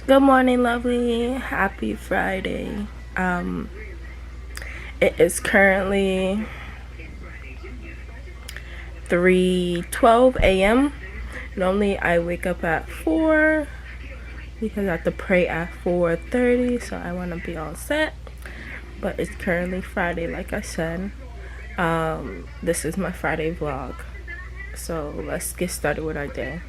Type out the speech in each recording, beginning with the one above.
Good morning, lovely. Happy Friday. Um, it is currently 3:12 a.m. Normally I wake up at 4 because I have to pray at 4:30, so I want to be all set. But it's currently Friday, like I said. This is my Friday vlog. So let's get started with our day.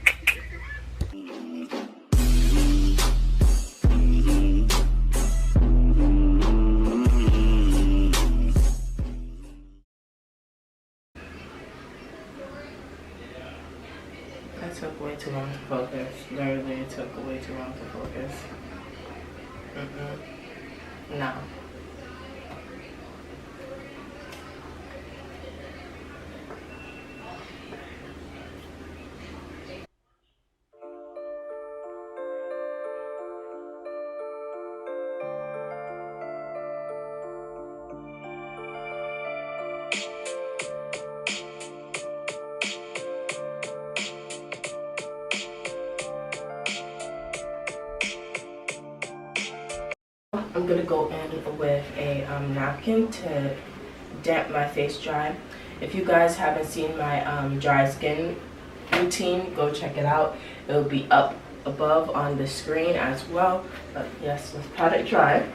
That took way too long to focus. Literally, it took way too long to focus. No. I'm gonna go in with a napkin to damp my face dry. If you guys haven't seen my dry skin routine, go check it out. It'll be up above on the screen as well. But yes, let's pat it dry.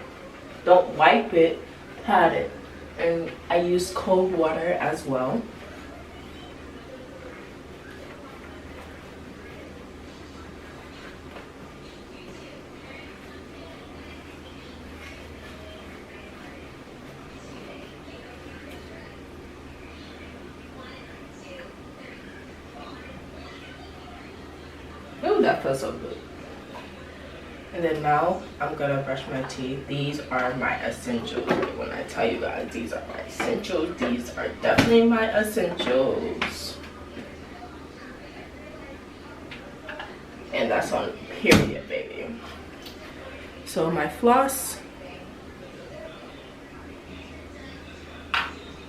Don't wipe it, pat it. And I use cold water as well. Ooh, that feels so good. And then now I'm gonna brush my teeth. These are my essentials. When I tell you guys these are my essentials, these are definitely my essentials. And that's on period, baby. So my floss.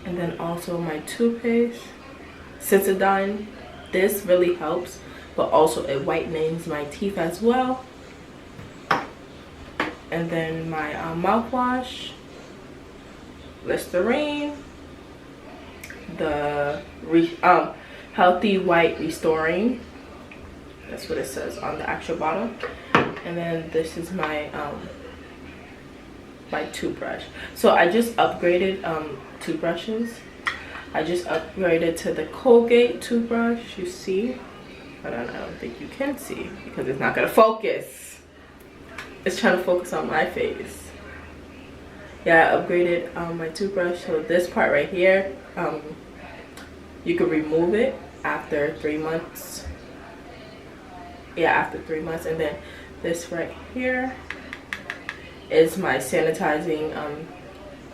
And then also my toothpaste. Sensodyne. This really helps, but also it whitens my teeth as well. And then my mouthwash, Listerine, the Healthy White Restoring. That's what it says on the actual bottle. And then this is my my toothbrush. So I just upgraded toothbrushes. I just upgraded to the Colgate toothbrush. You see, but I don't think you can see because it's not gonna focus. It's trying to focus on my face. Yeah, I upgraded my toothbrush. So this part right here, you can remove it after 3 months. Yeah, after 3 months. And then this right here is my sanitizing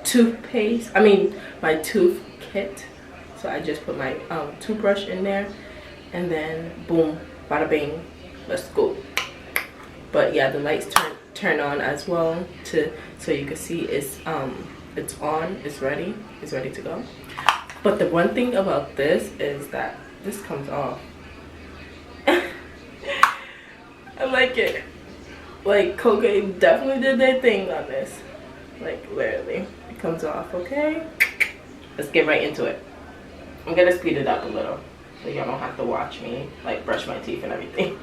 toothpaste. I mean my tooth kit. So I just put my toothbrush in there, and then boom, bada bing, let's go. But yeah, the lights turn on as well so you can see it's on, it's ready to go. But the one thing about this is that this comes off. I like it. Like Colgate definitely did their thing on this. Like literally, it comes off. Okay, let's get right into it. I'm gonna speed it up a little so y'all don't have to watch me like brush my teeth and everything.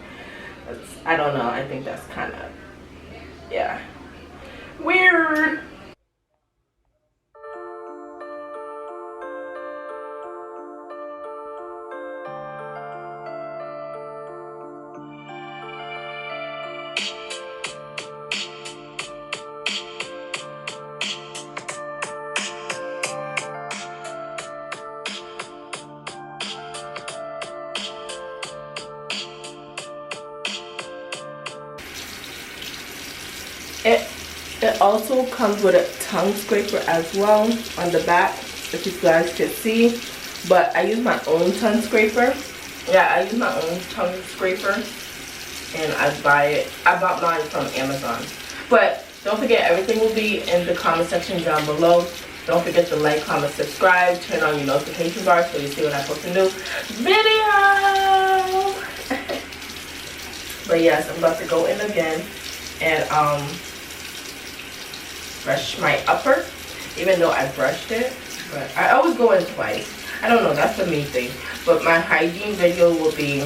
I don't know, I think that's kind of, yeah, weird. It also comes with a tongue scraper as well on the back, if you guys can see. But I use my own tongue scraper. Yeah, I use my own tongue scraper, and I bought mine from Amazon. But don't forget, everything will be in the comment section down below. Don't forget to like, comment, subscribe, turn on your notification bar so you see when I post a new video. But yes, I'm about to go in again and brush my upper, even though I brushed it. But I always go in twice. I don't know, that's the main thing. But my hygiene video will be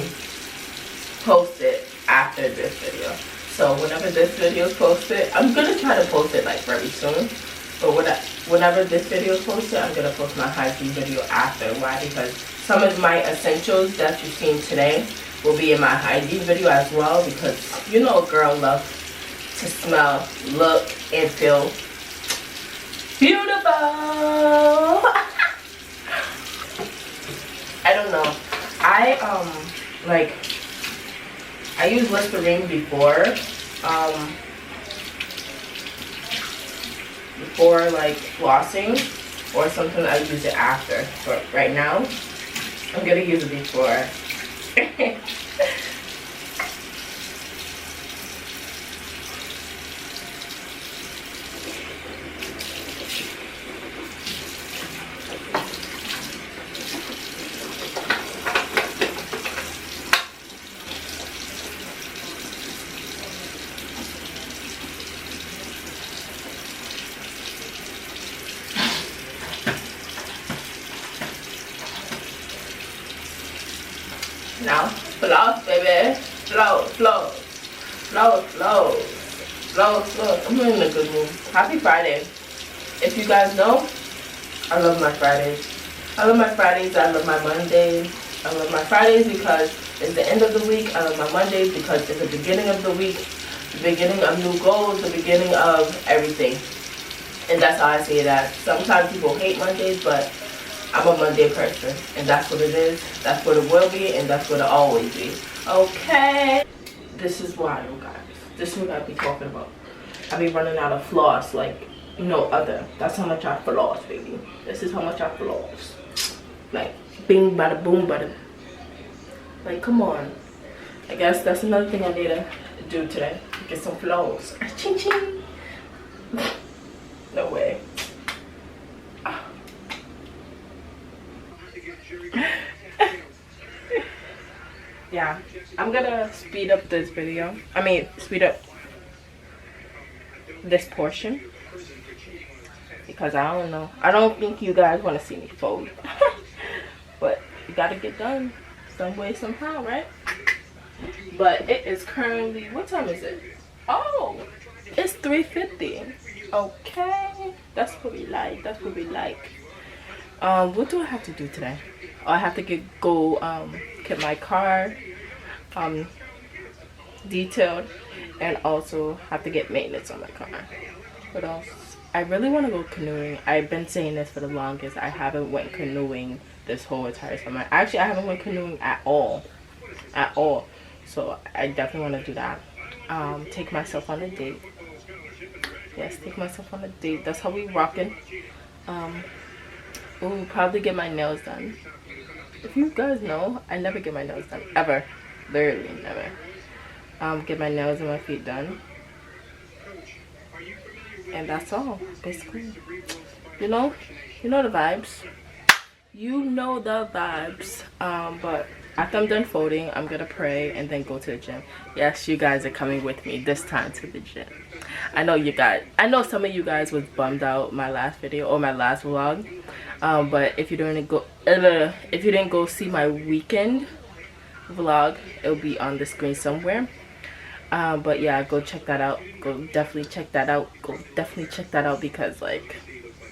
posted after this video. So whenever this video is posted, I'm gonna try to post it like very soon. But whenever this video is posted, I'm gonna post my hygiene video after. Why? Because some of my essentials that you've seen today will be in my hygiene video as well. Because you know, a girl loves to smell, look, and feel beautiful. I don't know. I use Listerine before like flossing, or sometimes I use it after. But right now, I'm gonna use it before. Now, floss, baby. Flow, flow. Flow, flow. Flow, flow. I'm in a good mood. Happy Friday. If you guys know, I love my Fridays. I love my Fridays. I love my Mondays. I love my Fridays because it's the end of the week. I love my Mondays because it's the beginning of the week, the beginning of new goals, the beginning of everything. And that's how I see it as. Sometimes people hate Mondays, but I'm a Monday person, and that's what it is. That's what it will be, and that's what it always be. Okay. This is wild, guys. This is what I be talking about. I be running out of floss like no other. That's how much I floss, baby. This is how much I floss. Like, bing, bada, boom, bada. Like, come on. I guess that's another thing I need to do today. Get some floss. Ching, ching. No way. Yeah, I'm gonna speed up this video. I mean, speed up this portion because I don't know. I don't think you guys want to see me fold, but you gotta get done some way, somehow, right? But it is currently, what time is it? Oh, it's 3:50. Okay, that's what we like. That's what we like. What do I have to do today? Oh, I have to get my car detailed, and also have to get maintenance on my car. What else? I really want to go canoeing. I've been saying this for the longest. I haven't went canoeing this whole entire summer. Actually, I haven't went canoeing at all. So I definitely want to do that. Take myself on a date. Yes, take myself on a date. That's how we rocking. Ooh, probably get my nails done. If you guys know, I never get my nails done, ever. Literally never. Get my nails and my feet done, and that's all, basically. You know the vibes. You know the vibes. But after I'm done folding, I'm gonna pray and then go to the gym. Yes, you guys are coming with me this time to the gym. I know some of you guys was bummed out my last video or my last vlog. But if you didn't go see my weekend vlog, it'll be on the screen somewhere. But yeah, go check that out. Go definitely check that out because, like,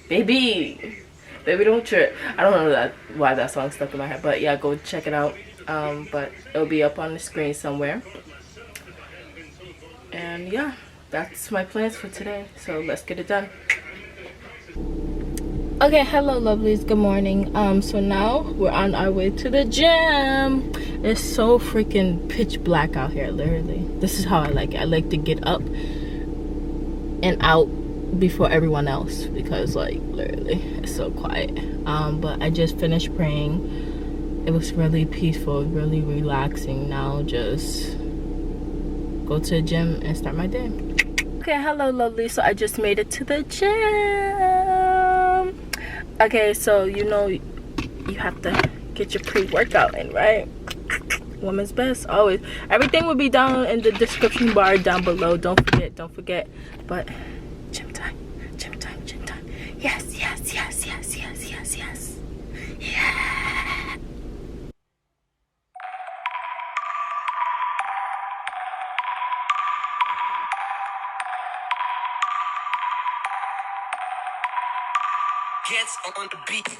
baby don't trip. I don't know why that song stuck in my head, but yeah, go check it out. But it'll be up on the screen somewhere. And yeah, that's my plans for today, so let's get it done. Okay, hello lovelies, good morning. So now we're on our way to the gym. It's so freaking pitch black out here, literally. This is how I like it. I like to get up and out before everyone else because, like, literally it's so quiet. But I just finished praying. It was really peaceful, really relaxing. Now just go to the gym and start my day. Okay, hello lovely. So I just made it to the gym. Okay, so you know you have to get your pre-workout in, right? woman's best always. Everything will be down in the description bar down below. Don't forget. But gym time. Yes. Yeah. Gets on the beat.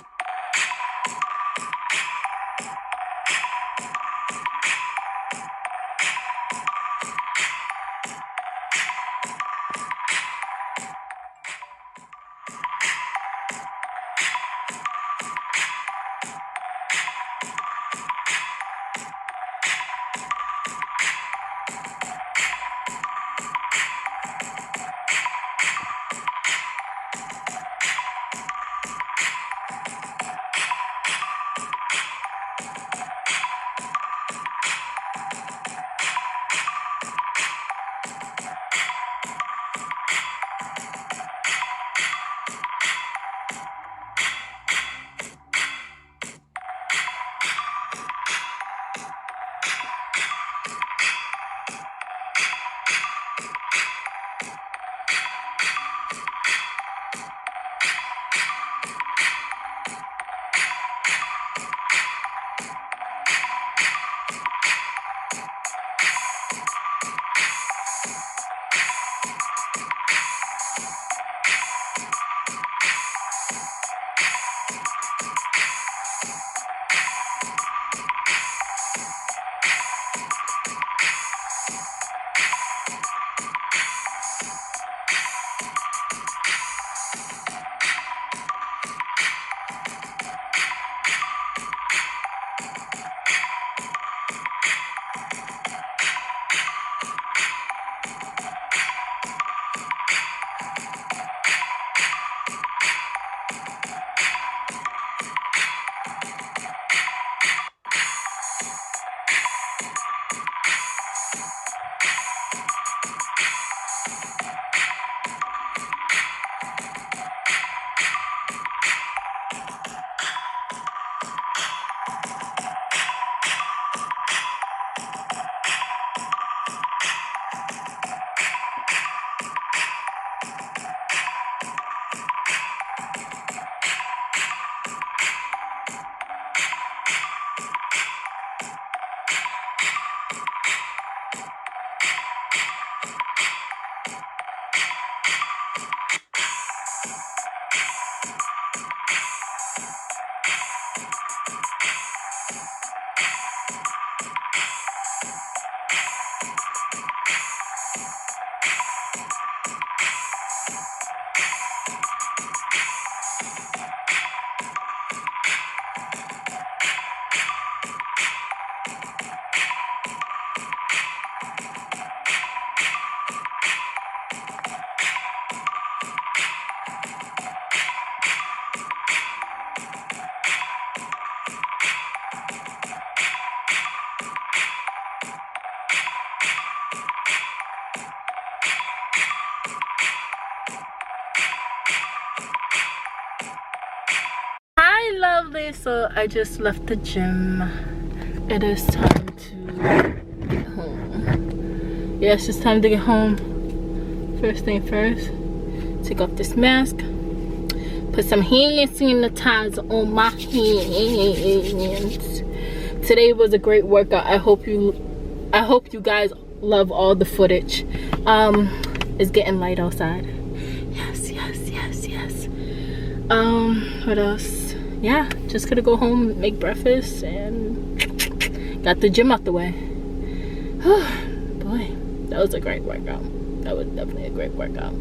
Hi lovely, so I just left the gym. It is time to get home. Yes, it's time to get home. First thing first, take off this mask, put some hand sanitizer on my hands. Today was a great workout. I hope you guys love all the footage. It's getting light outside. Yes. What else? Yeah, just gonna go home, make breakfast, and got the gym out the way. Boy, that was a great workout. That was definitely a great workout.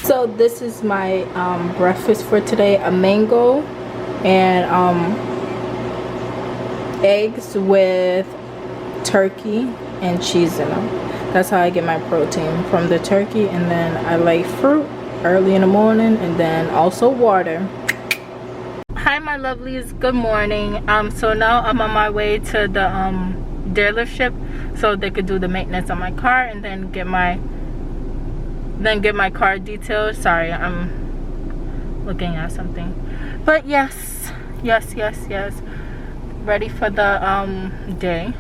So this is my breakfast for today: a mango and eggs with turkey and cheese in them. That's how I get my protein, from the turkey, and then I like fruit early in the morning, and then also water. Hi my lovelies, good morning. So now I'm on my way to the dealership so they could do the maintenance on my car and then get my car detailed. Sorry, I'm looking at something, but yes, ready for the day,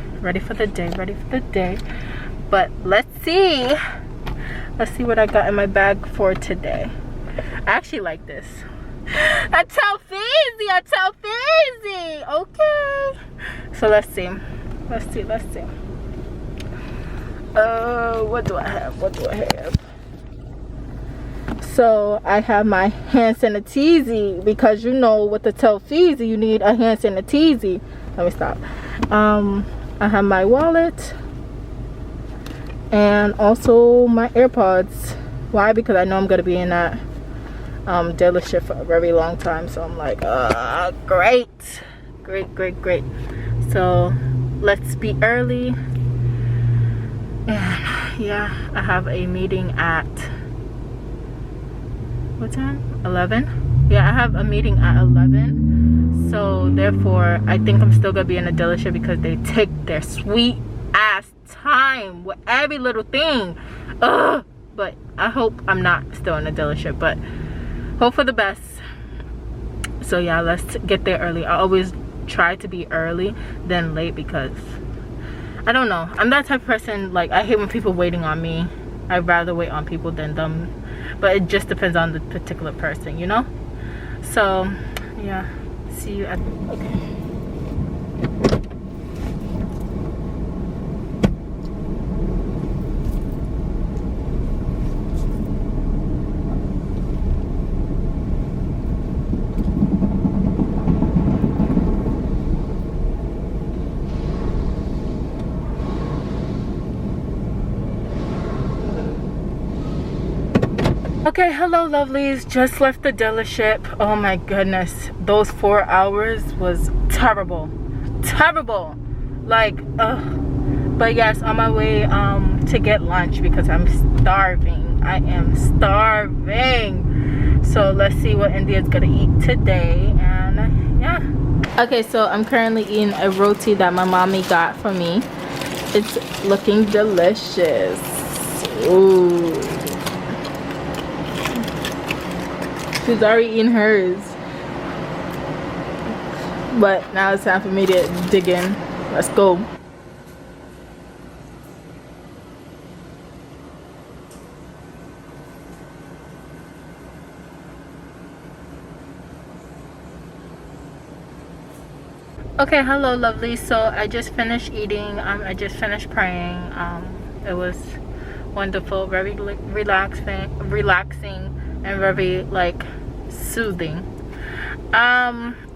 but let's see what I got in my bag for today. I actually like this. I tell Feezy. Okay, so let's see. What do I have? So I have my hand sanitizer, because you know with the Telfeezy you need a hand sanitizer. Let me stop. I have my wallet and also my AirPods. Why? Because I know I'm gonna be in that dealership for a very long time, so I'm like, great. So let's be early. And yeah, I have a meeting at what time? 11? Yeah, I have a meeting at 11, so therefore I think I'm still gonna be in the dealership because they take their sweet ass time with every little thing. But I hope I'm not still in the dealership, but hope for the best. So yeah, let's get there early. I always try to be early than late because I don't know, I'm that type of person, like I hate when people waiting on me. I'd rather wait on people than them, but it just depends on the particular person, you know. So yeah, see you at okay. Okay, hello lovelies, just left the dealership. Oh my goodness, those 4 hours was terrible, like but yes, on my way to get lunch because I'm starving. I am starving. So let's see what India's gonna eat today. And yeah, okay, so I'm currently eating a roti that my mommy got for me. It's looking delicious. Ooh, she's already eaten hers, but now it's time for me to dig in. Let's go. Okay, hello lovely. So I just finished eating. I just finished praying. It was wonderful, very relaxing and very like soothing.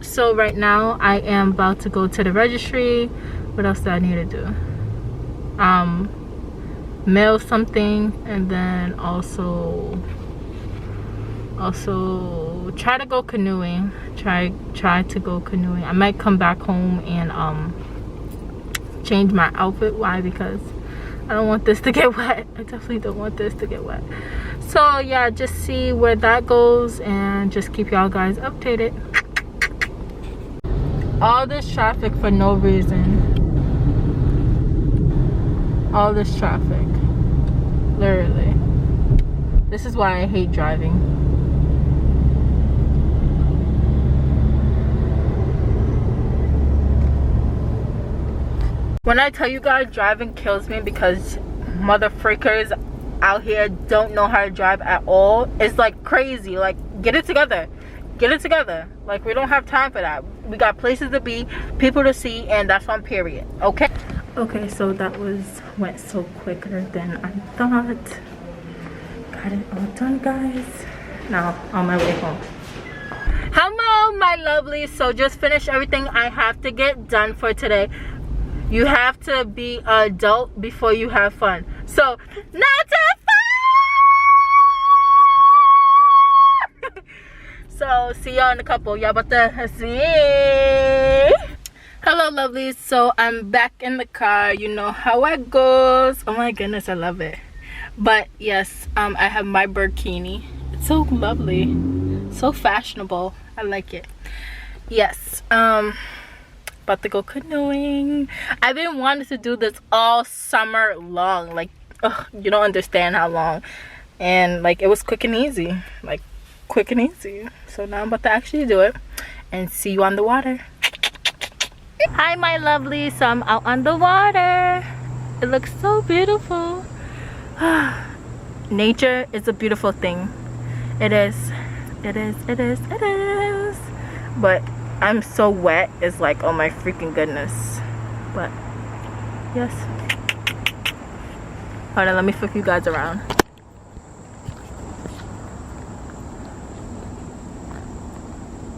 So right now I am about to go to the registry. What else do I need to do? Mail something, and then also try to go canoeing. Try to go canoeing. I might come back home and change my outfit. Why? Because I don't want this to get wet. I definitely don't want this to get wet. So yeah, just see where that goes and just keep y'all guys updated. All this traffic for no reason. All this traffic. Literally. This is why I hate driving. When I tell you guys, driving kills me because mother freakers out here don't know how to drive at all. It's like crazy. Like, get it together. Like, we don't have time for that. We got places to be, people to see, and that's on period. Okay, so that went so quicker than I thought. Got it all done, guys. Now on my way home. Hello my lovely. So just finished everything I have to get done for today. You have to be an adult before you have fun. So, not to So see y'all in a couple. Y'all about to see. Hello lovelies, so I'm back in the car. You know how it goes. Oh my goodness, I love it. But yes, I have my burkini. It's so lovely, so fashionable. I like it. Yes, about to go canoeing. I've been wanting to do this all summer long. Like, ugh, you don't understand how long. And like, it was quick and easy. Like, quick and easy. So now I'm about to actually do it and see you on the water. Hi my lovely, so I'm out on the water. It looks so beautiful. Nature is a beautiful thing. It is. It is. It is. It is. But I'm so wet. It's like, oh my freaking goodness. But yes. Hold on, let me flip you guys around.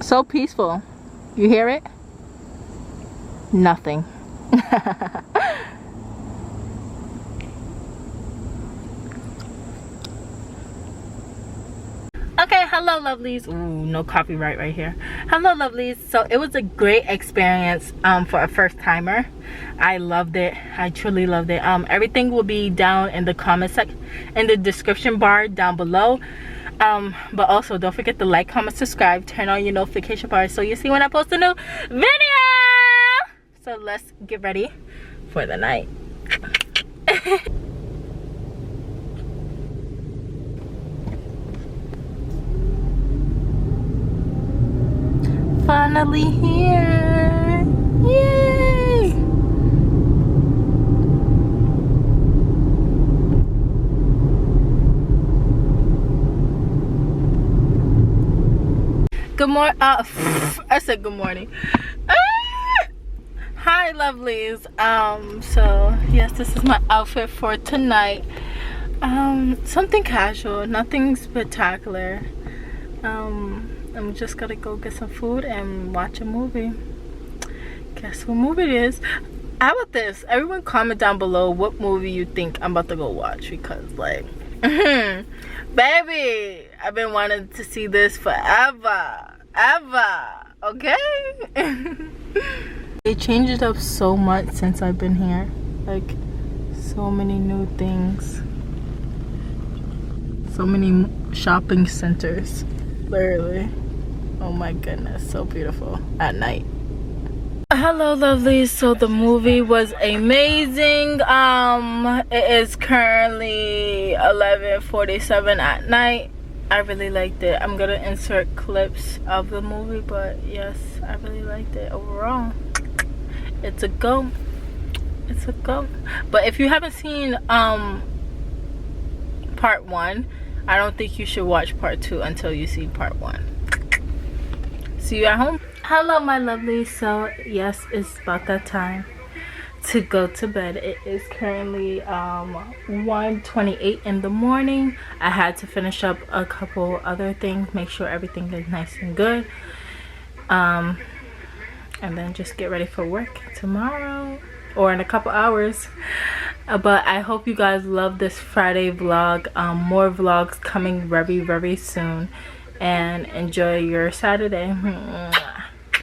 So peaceful. You hear it? Nothing. Okay, hello lovelies. Ooh, no copyright right here. Hello lovelies. So it was a great experience for a first timer. I loved it. I truly loved it. Everything will be down in the comment section, in the description bar down below. But also don't forget to like, comment, subscribe, turn on your notification bar so you see when I post a new video. So let's get ready for the night. Finally here. Yay! Good morning. I said good morning. Hi lovelies. So yes, this is my outfit for tonight. Something casual, nothing spectacular. I'm just gonna go get some food and watch a movie. Guess what movie it is? How about this? Everyone comment down below what movie you think I'm about to go watch, because like baby, I've been wanting to see this forever. Okay. They changed it up so much since I've been here. Like, so many new things. So many shopping centers. Literally. Oh my goodness, so beautiful at night. Hello lovelies, so the movie was amazing. It is currently 11:47 at night. I really liked it. I'm gonna insert clips of the movie, but yes, I really liked it overall. It's a go. It's a go. But if you haven't seen part 1, I don't think you should watch part 2 until you see part 1. See you at home. Hello my lovely. So yes, it's about that time to go to bed. It is currently 1:28 in the morning. I had to finish up a couple other things, make sure everything is nice and good, and then just get ready for work tomorrow or in a couple hours. But I hope you guys love this Friday vlog. More vlogs coming very soon, and enjoy your Saturday.